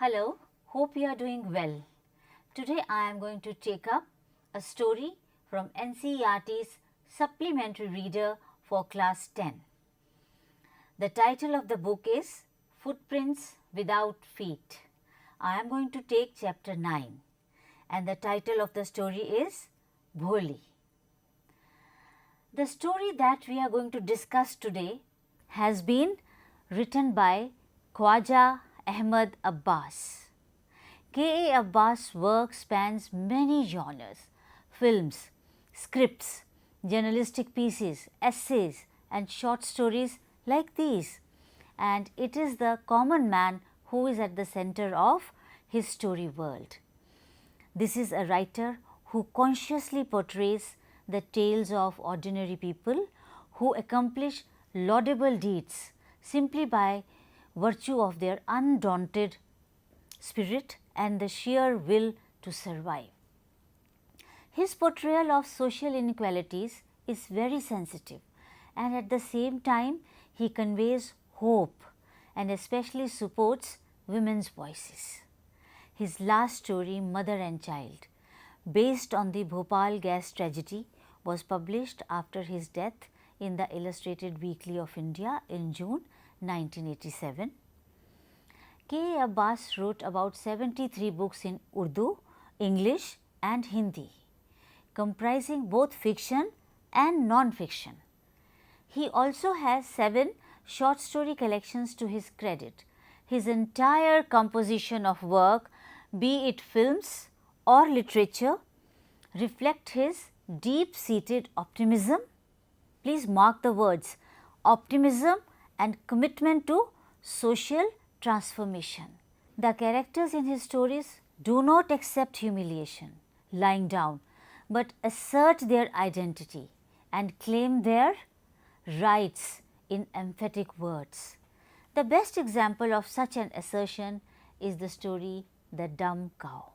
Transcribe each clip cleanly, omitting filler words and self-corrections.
Hello, hope you are doing well. Today I am going to take up a story from NCERT's Supplementary Reader for Class 10. The title of the book is Footprints Without Feet. I am going to take chapter 9 and the title of the story is Bholi. The story that we are going to discuss today has been written by Khwaja Ahmad Abbas. K. A. Abbas' work spans many genres: films, scripts, journalistic pieces, essays and short stories like these, and it is the common man who is at the center of his story world. This is a writer who consciously portrays the tales of ordinary people who accomplish laudable deeds simply by virtue of their undaunted spirit and the sheer will to survive. His portrayal of social inequalities is very sensitive, and at the same time he conveys hope and especially supports women's voices. His last story, Mother and Child, based on the Bhopal gas tragedy, was published after his death in the Illustrated Weekly of India in June 1987. K. A. Abbas wrote about 73 books in Urdu, English and Hindi, comprising both fiction and non-fiction. He also has 7 short story collections to his credit. His entire composition of work, be it films or literature, reflect his deep-seated optimism. Please mark the words optimism and commitment to social transformation. The characters in his stories do not accept humiliation, lying down, but assert their identity and claim their rights in emphatic words. The best example of such an assertion is the story The Dumb Cow.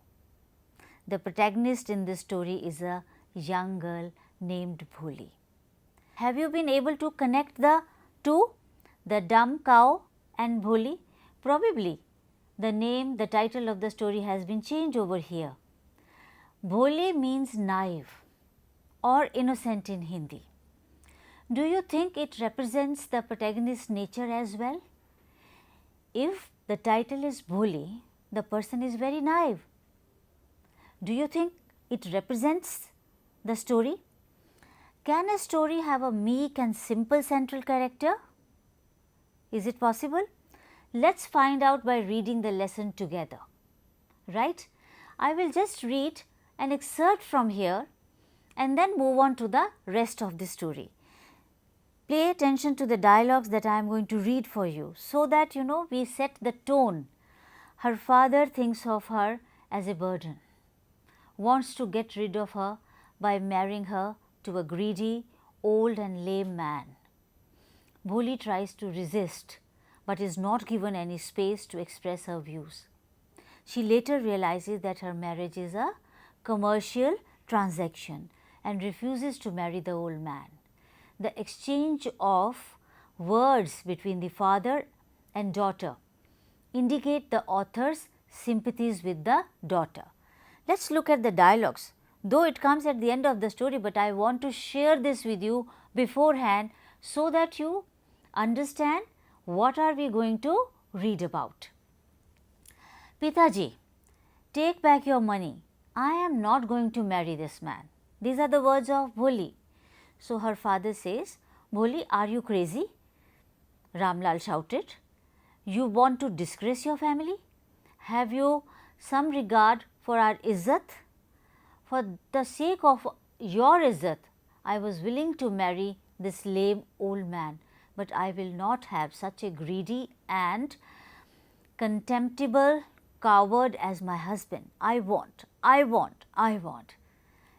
The protagonist in this story is a young girl named Bholi. Have you been able to connect the two, the dumb cow and Bholi? Probably the name, the title of the story has been changed over here. Bholi means naive or innocent in Hindi. Do you think it represents the protagonist's nature as well? If the title is Bholi, the person is very naive. Do you think it represents the story? Can a story have a meek and simple central character? Is it possible? Let's find out by reading the lesson together, right? I will just read an excerpt from here and then move on to the rest of the story. Pay attention to the dialogues that I am going to read for you so that we set the tone. Her father thinks of her as a burden, wants to get rid of her by marrying her to a greedy, old and lame man. Bholi tries to resist but is not given any space to express her views. She later realizes that her marriage is a commercial transaction and refuses to marry the old man. The exchange of words between the father and daughter indicate the author's sympathies with the daughter. Let's look at the dialogues, though it comes at the end of the story, but I want to share this with you beforehand so that you understand what are we going to read about. Pitaji, take back your money. I am not going to marry this man. These are the words of Bholi. So her father says, Bholi, are you crazy? Ramlal shouted. You want to disgrace your family? Have you some regard for our izzat? For the sake of your izzat, I was willing to marry this lame old man, but I will not have such a greedy and contemptible coward as my husband. I want.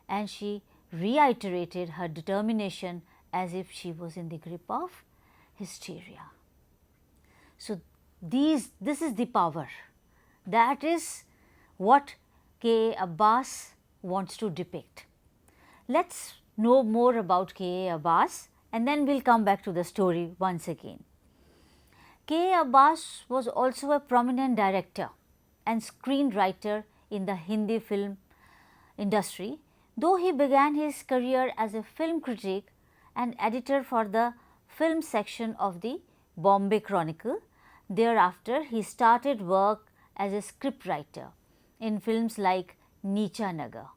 And she reiterated her determination as if she was in the grip of hysteria. So, this is the power. That is what K. A. Abbas wants to depict. Let's know more about K. A. Abbas and then we will come back to the story once again. K. A. Abbas was also a prominent director and screenwriter in the Hindi film industry, though he began his career as a film critic and editor for the film section of the Bombay Chronicle. Thereafter, he started work as a scriptwriter in films like Neecha Nagar,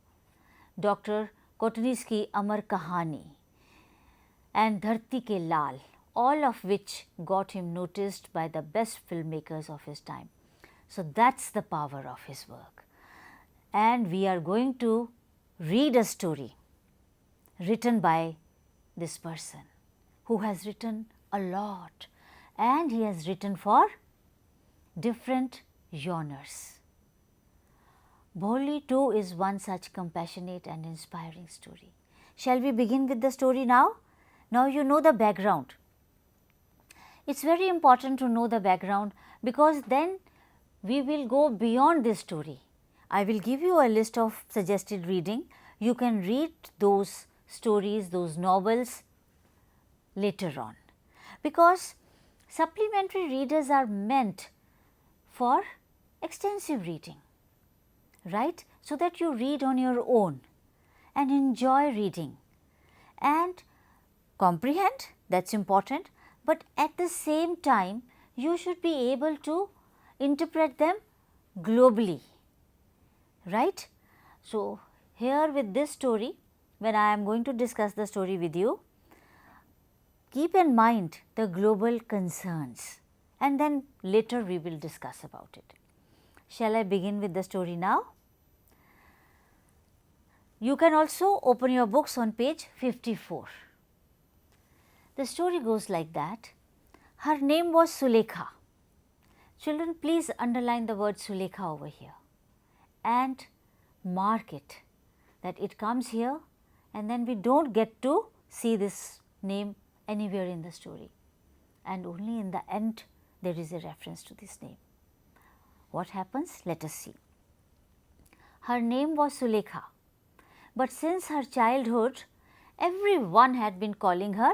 Dr. Kotani's Ki Amar Kahani and Dharti Ke Lal, all of which got him noticed by the best filmmakers of his time. So, that is the power of his work. And we are going to read a story written by this person who has written a lot, and he has written for different genres. Bholi too is one such compassionate and inspiring story. Shall we begin with the story now? Now you know the background. It is very important to know the background, because then we will go beyond this story. I will give you a list of suggested reading. You can read those stories, those novels later on, because supplementary readers are meant for extensive reading, right? So that you read on your own and enjoy reading and comprehend, that is important, but at the same time you should be able to interpret them globally, right. So, here with this story, when I am going to discuss the story with you, keep in mind the global concerns, and then later we will discuss about it. Shall I begin with the story now? You can also open your books on page 54. The story goes like that. Her name was Sulekha. Children, please underline the word Sulekha over here and mark it, that it comes here, and then we do not get to see this name anywhere in the story, and only in the end there is a reference to this name. What happens? Let us see. Her name was Sulekha, but since her childhood everyone had been calling her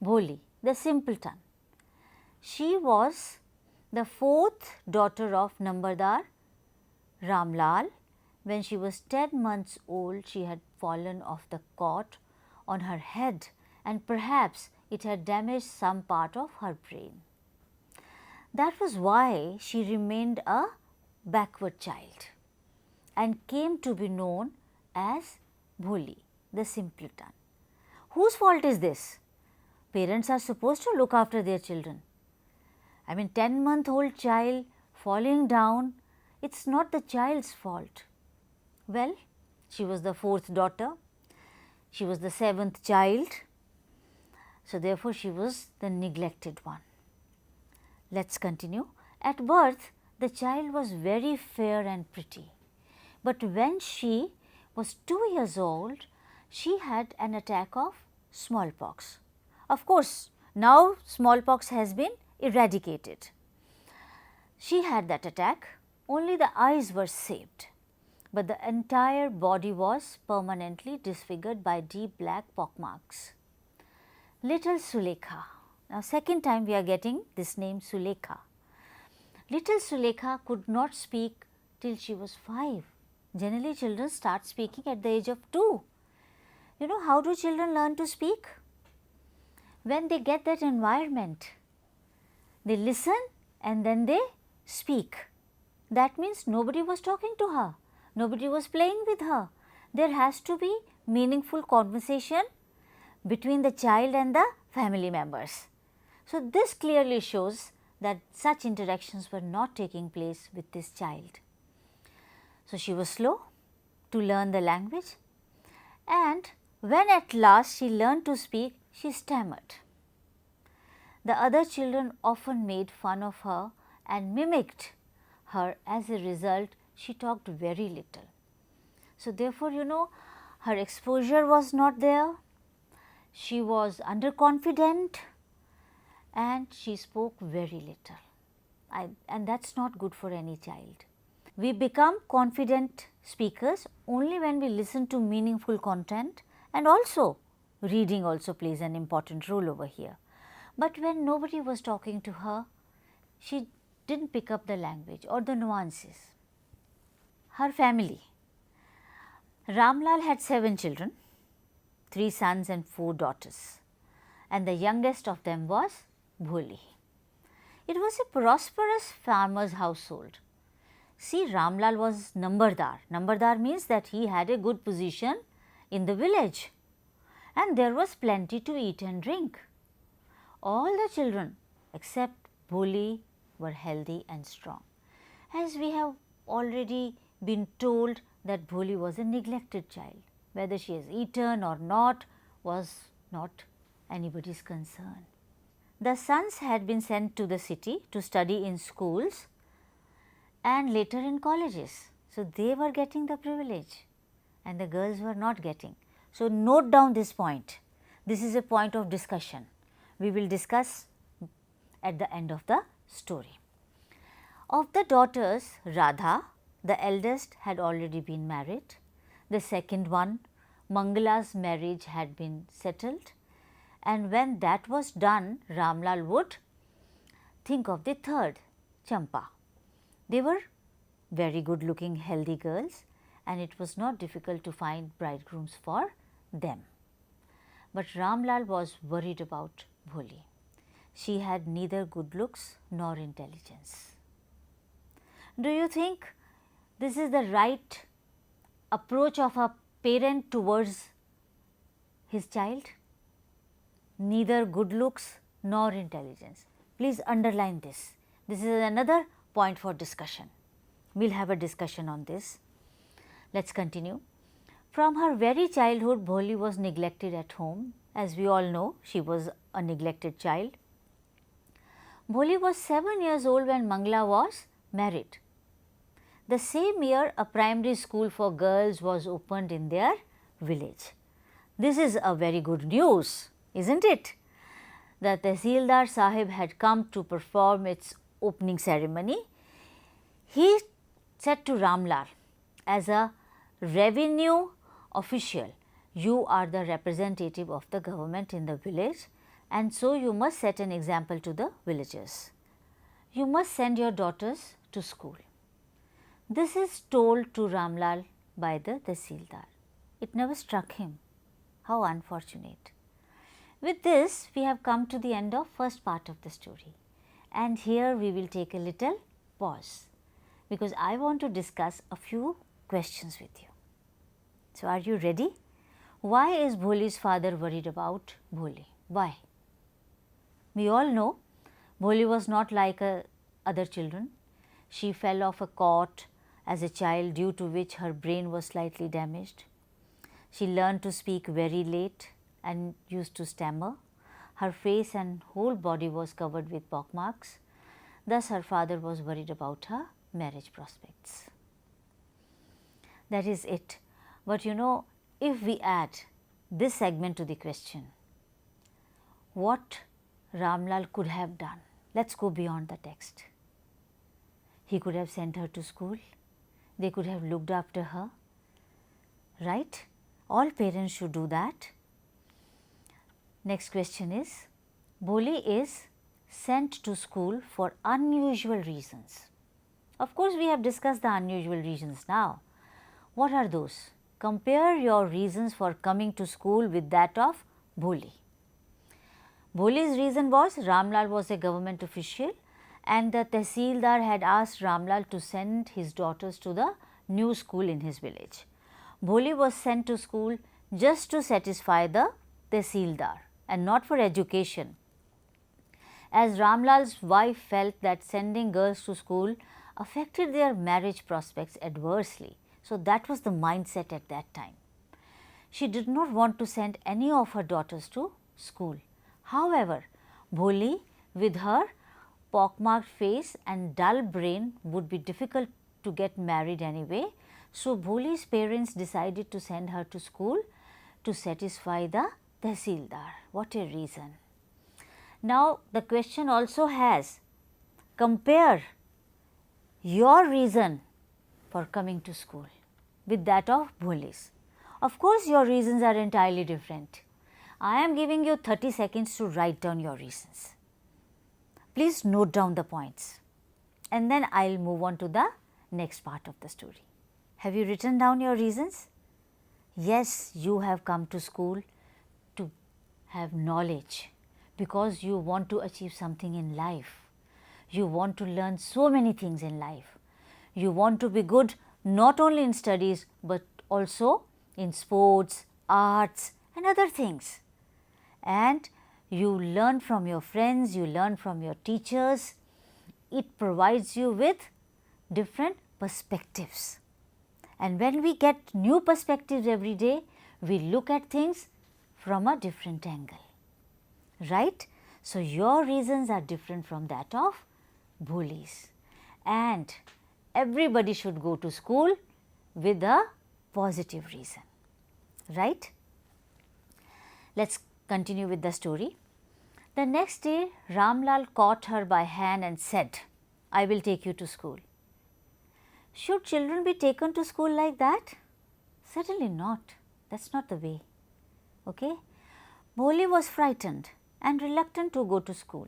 Bholi, the simpleton. She was the fourth daughter of Nambardar Ramlal. When she was 10 months old, she had fallen off the cot on her head, and perhaps it had damaged some part of her brain. That was why she remained a backward child and came to be known as Bholi, the simpleton. Whose fault is this? Parents are supposed to look after their children. I mean, 10-month-old child falling down, it is not the child's fault. Well, she was the fourth daughter, she was the 7th child, so therefore she was the neglected one. Let us continue. At birth, the child was very fair and pretty, but when she was 2 years old, she had an attack of smallpox. Of course, now smallpox has been eradicated. She had that attack, only the eyes were saved, but the entire body was permanently disfigured by deep black pockmarks. Little Sulekha. Now, second time we are getting this name Sulekha. Little Sulekha could not speak till she was 5. Generally, children start speaking at the age of 2. You know, how do children learn to speak? When they get that environment, they listen and then they speak. That means nobody was talking to her, nobody was playing with her. There has to be meaningful conversation between the child and the family members. So, this clearly shows that such interactions were not taking place with this child. So, she was slow to learn the language, and when at last she learned to speak, she stammered. The other children often made fun of her and mimicked her. As a result, she talked very little. So, therefore, you know, her exposure was not there, she was underconfident and she spoke very little, and that is not good for any child. We become confident speakers only when we listen to meaningful content, and also reading also plays an important role over here. But when nobody was talking to her, she did not pick up the language or the nuances. her family. Ramlal had 7 children, 3 sons and 4 daughters, and the youngest of them was Bholi. It was a prosperous farmer's household. See, Ramlal was Nambardar. Nambardar means that he had a good position in the village, and there was plenty to eat and drink. All the children except Bholi were healthy and strong. As we have already been told that Bholi was a neglected child. Whether she has eaten or not was not anybody's concern. The sons had been sent to the city to study in schools and later in colleges. So, they were getting the privilege and the girls were not getting. So, note down this point. This is a point of discussion. We will discuss at the end of the story. Of the daughters, Radha, the eldest, had already been married. The second one, Mangala's marriage had been settled, and when that was done, Ramlal would think of the third, Champa. They were very good looking healthy girls, and it was not difficult to find bridegrooms for them. But Ramlal was worried about Bholi. She had neither good looks nor intelligence. Do you think this is the right approach of a parent towards his child? Neither good looks nor intelligence. Please underline this. This is another point for discussion. We will have a discussion on this. Let us continue. From her very childhood, Bholi was neglected at home. As we all know, she was a neglected child. Bholi was 7 years old when Mangala was married. The same year, a primary school for girls was opened in their village. This is a very good news, isn't it? The Tehsildar Sahib had come to perform its opening ceremony. He said to Ramlal, as a revenue official, you are the representative of the government in the village, and so you must set an example to the villagers. You must send your daughters to school. This is told to Ramlal by the Tehsildar. It never struck him. How unfortunate. With this, we have come to the end of first part of the story, and here we will take a little pause, because I want to discuss a few questions with you. So, are you ready? Why is Bholi's father worried about Bholi? Why? We all know Bholi was not like other children. She fell off a cot as a child, due to which her brain was slightly damaged. She learned to speak very late and used to stammer. Her face and whole body was covered with pockmarks. Thus, her father was worried about her marriage prospects. That is it. But you know, if we add this segment to the question, what Ramlal could have done? Let us go beyond the text. He could have sent her to school. They could have looked after her, right? All parents should do that. Next question is, Bholi is sent to school for unusual reasons. Of course, we have discussed the unusual reasons now. What are those? Compare your reasons for coming to school with that of Bholi. Bholi's reason was Ramlal was a government official, and the Tehsildar had asked Ramlal to send his daughters to the new school in his village. Bholi was sent to school just to satisfy the Tehsildar and not for education. As Ramlal's wife felt that sending girls to school affected their marriage prospects adversely. So, that was the mindset at that time. She did not want to send any of her daughters to school. However, Bholi, with her pockmarked face and dull brain, would be difficult to get married anyway. So, Bholi's parents decided to send her to school to satisfy the Tehsildar. What a reason. Now, the question also has, compare your reason for coming to school with that of Bholi's. Of course, your reasons are entirely different. I am giving you 30 seconds to write down your reasons. Please note down the points, and then I will move on to the next part of the story. Have you written down your reasons? Yes, you have come to school to have knowledge because you want to achieve something in life. You want to learn so many things in life. You want to be good not only in studies but also in sports, arts and other things. And you learn from your friends, you learn from your teachers. It provides you with different perspectives. And when we get new perspectives every day, we look at things from a different angle, right? So, your reasons are different from that of Bholi's, and everybody should go to school with a positive reason, right? Let us continue with the story. The next day, Ramlal caught her by hand and said, I will take you to school. Should children be taken to school like that? Certainly not. That is not the way. Okay? Bholi was frightened and reluctant to go to school.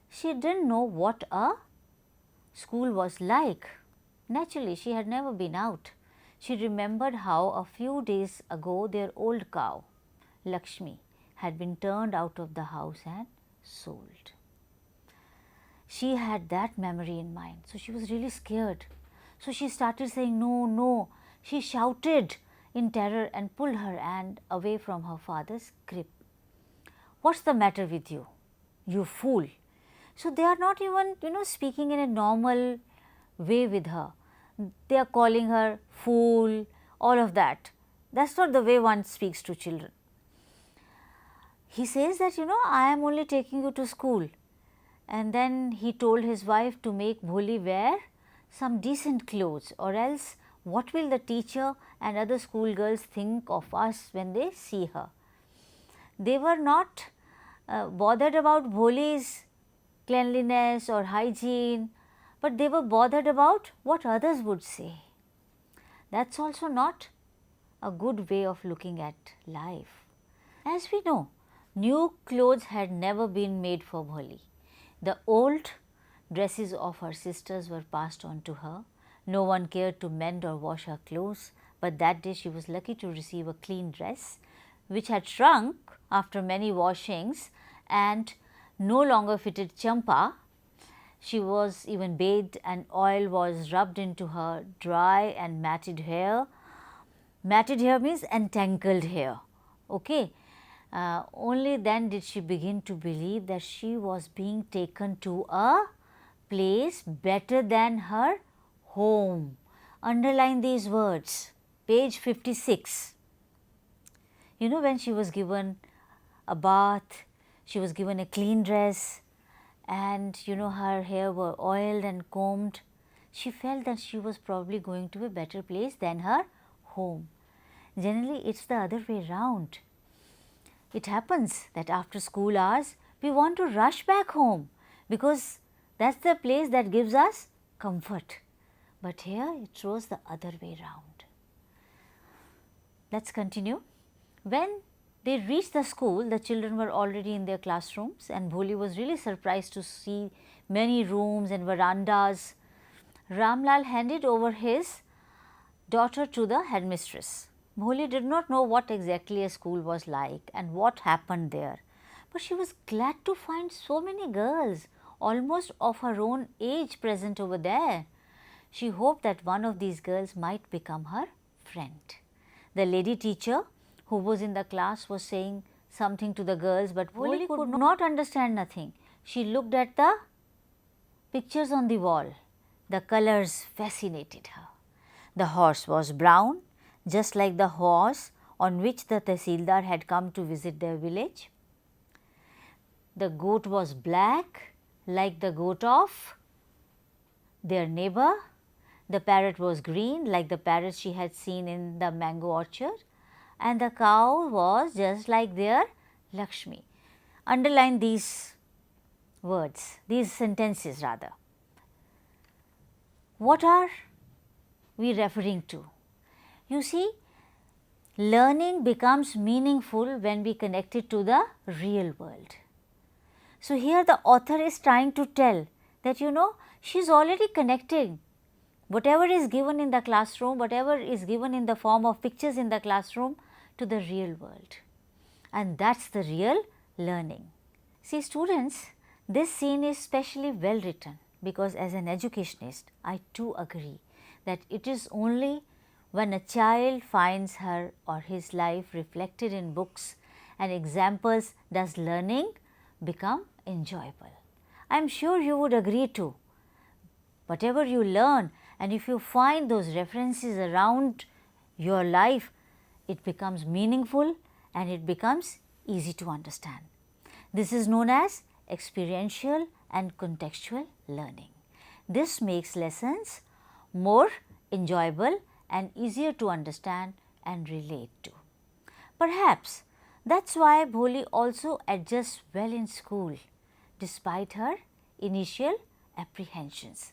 She did not know what a school was like. Naturally, she had never been out. She remembered how a few days ago their old cow, Lakshmi, had been turned out of the house and sold. She had that memory in mind. So, she was really scared. So, she started saying, no, no. She shouted in terror and pulled her hand away from her father's grip. What's the matter with you? You fool. So, they are not even, speaking in a normal way with her. They are calling her fool, all of that. That is not the way one speaks to children. He says that, I am only taking you to school. And then he told his wife to make Bholi wear some decent clothes, or else what will the teacher and other schoolgirls think of us when they see her. They were not bothered about Bholi's cleanliness or hygiene, but they were bothered about what others would say. That is also not a good way of looking at life. As we know, new clothes had never been made for Bholi. The old dresses of her sisters were passed on to her. No one cared to mend or wash her clothes, but that day she was lucky to receive a clean dress which had shrunk after many washings and no longer fitted Champa. She was even bathed and oil was rubbed into her dry and matted hair. Matted hair means entangled hair. Okay. Only then did she begin to believe that she was being taken to a place better than her home. Underline these words, page 56. When she was given a bath, she was given a clean dress and her hair were oiled and combed, she felt that she was probably going to a better place than her home. Generally, it is the other way round. It happens that after school hours, we want to rush back home because that is the place that gives us comfort. But here it was the other way round. Let us continue. When they reached the school, the children were already in their classrooms and Bholi was really surprised to see many rooms and verandas. Ramlal handed over his daughter to the headmistress. Bholi did not know what exactly a school was like and what happened there, but she was glad to find so many girls almost of her own age present over there. She hoped that one of these girls might become her friend. The lady teacher who was in the class was saying something to the girls, but Bholi could not understand nothing. She looked at the pictures on the wall. The colors fascinated her. The horse was brown, just like the horse on which the Tehsildar had come to visit their village. The goat was black, like the goat of their neighbor. The parrot was green, like the parrot she had seen in the mango orchard, and the cow was just like their Lakshmi. Underline these words, these sentences rather. What are we referring to? You see, learning becomes meaningful when we connect it to the real world. So, here the author is trying to tell that she is already connecting whatever is given in the classroom, whatever is given in the form of pictures in the classroom to the real world, and that is the real learning. See students, this scene is specially well written because as an educationist, I too agree that it is only when a child finds her or his life reflected in books and examples does learning become enjoyable. I am sure you would agree too. Whatever you learn, and if you find those references around your life, it becomes meaningful and it becomes easy to understand. This is known as experiential and contextual learning. This makes lessons more enjoyable and easier to understand and relate to. Perhaps that is why Bholi also adjusts well in school despite her initial apprehensions,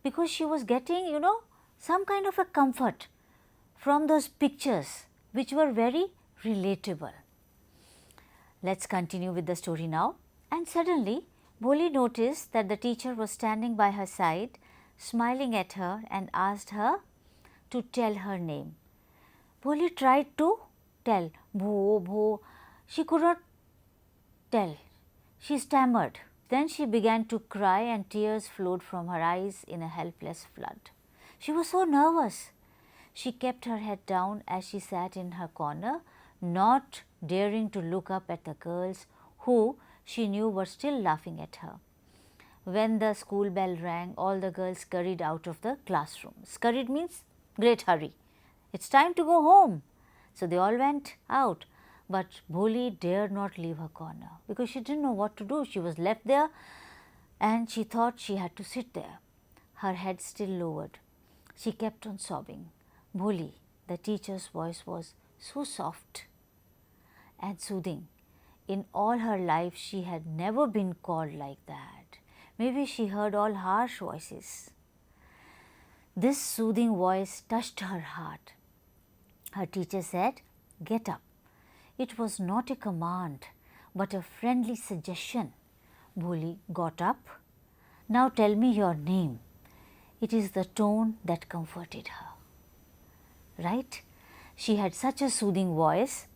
because she was getting some kind of a comfort from those pictures which were very relatable. Let us continue with the story now. And suddenly Bholi noticed that the teacher was standing by her side, smiling at her and asked her to tell her name. Bholi tried to tell, Bho, Bho. She could not tell. She stammered. Then she began to cry and tears flowed from her eyes in a helpless flood. She was so nervous. She kept her head down as she sat in her corner, not daring to look up at the girls who she knew were still laughing at her. When the school bell rang, all the girls scurried out of the classroom. Scurried means great hurry. It's time to go home. So they all went out, but Bholi dared not leave her corner because she didn't know what to do. She was left there and she thought she had to sit there, her head still lowered. She kept on sobbing. Bholi, the teacher's voice was so soft and soothing. In all her life, she had never been called like that. Maybe she heard all harsh voices. This soothing voice touched her heart. Her teacher said, "Get up." It was not a command, but a friendly suggestion. Bholi got up. "Now tell me your name." It is the tone that comforted her. Right? She had such a soothing voice.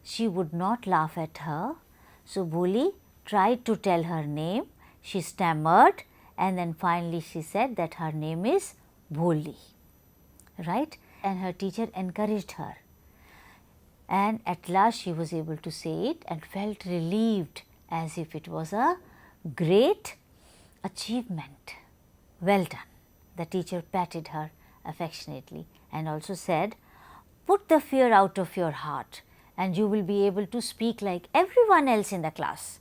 She would not laugh at her. So Bholi tried to tell her name. She stammered and then finally she said that her name is Bholi. Right? And her teacher encouraged her. And at last she was able to say it and felt relieved as if it was a great achievement. Well done. The teacher patted her affectionately and also said, "Put the fear out of your heart and you will be able to speak like everyone else in the class."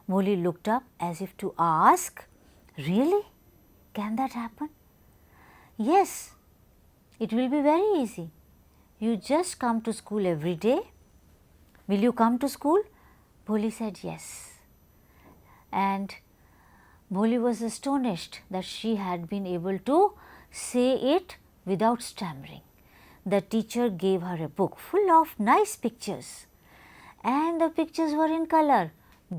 Bholi looked up as if to ask, "Really? Can that happen?" "Yes, it will be very easy. You just come to school every day." "Will you come to school?" Bholi said yes. And Bholi was astonished that she had been able to say it without stammering. The teacher gave her a book full of nice pictures, and the pictures were in color: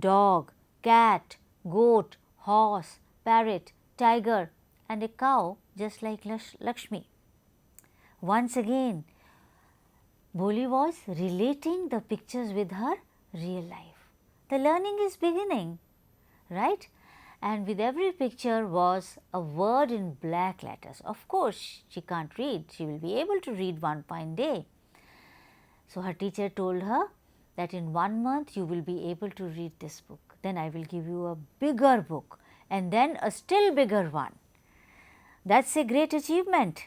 dog, cat, goat, horse, parrot, tiger and a cow just like Lakshmi. Once again, Bholi was relating the pictures with her real life. The learning is beginning, right? And with every picture was a word in black letters. Of course, she can't read. She will be able to read one fine day. So her teacher told her that in 1 month you will be able to read this book. Then I will give you a bigger book and then a still bigger one. That's a great achievement.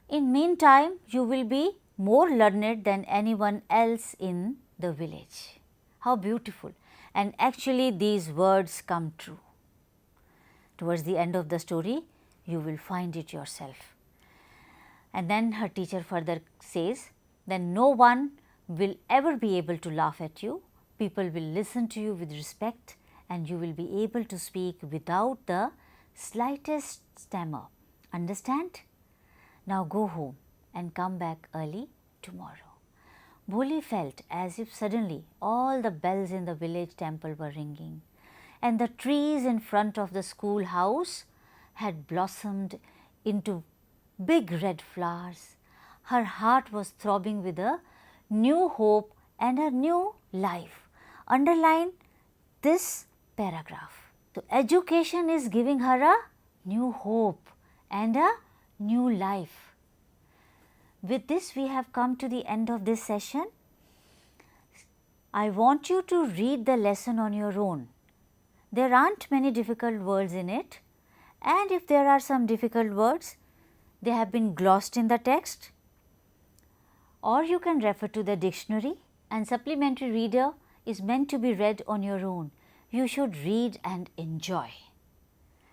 In meantime, you will be more learned than anyone else in the village. How beautiful. And actually these words come true. Towards the end of the story, you will find it yourself. And then her teacher further says, then no one will ever be able to laugh at you. People will listen to you with respect and you will be able to speak without the slightest stammer. Understand? Now go home and come back early tomorrow. Bholi felt as if suddenly all the bells in the village temple were ringing and the trees in front of the school house had blossomed into big red flowers. Her heart was throbbing with a new hope and a new life. Underline this paragraph. So, education is giving her a new hope and a new life. With this, we have come to the end of this session. I want you to read the lesson on your own. There aren't many difficult words in it, and if there are some difficult words, they have been glossed in the text, or you can refer to the dictionary. And supplementary reader is meant to be read on your own. You should read and enjoy.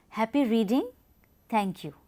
Happy reading. Thank you.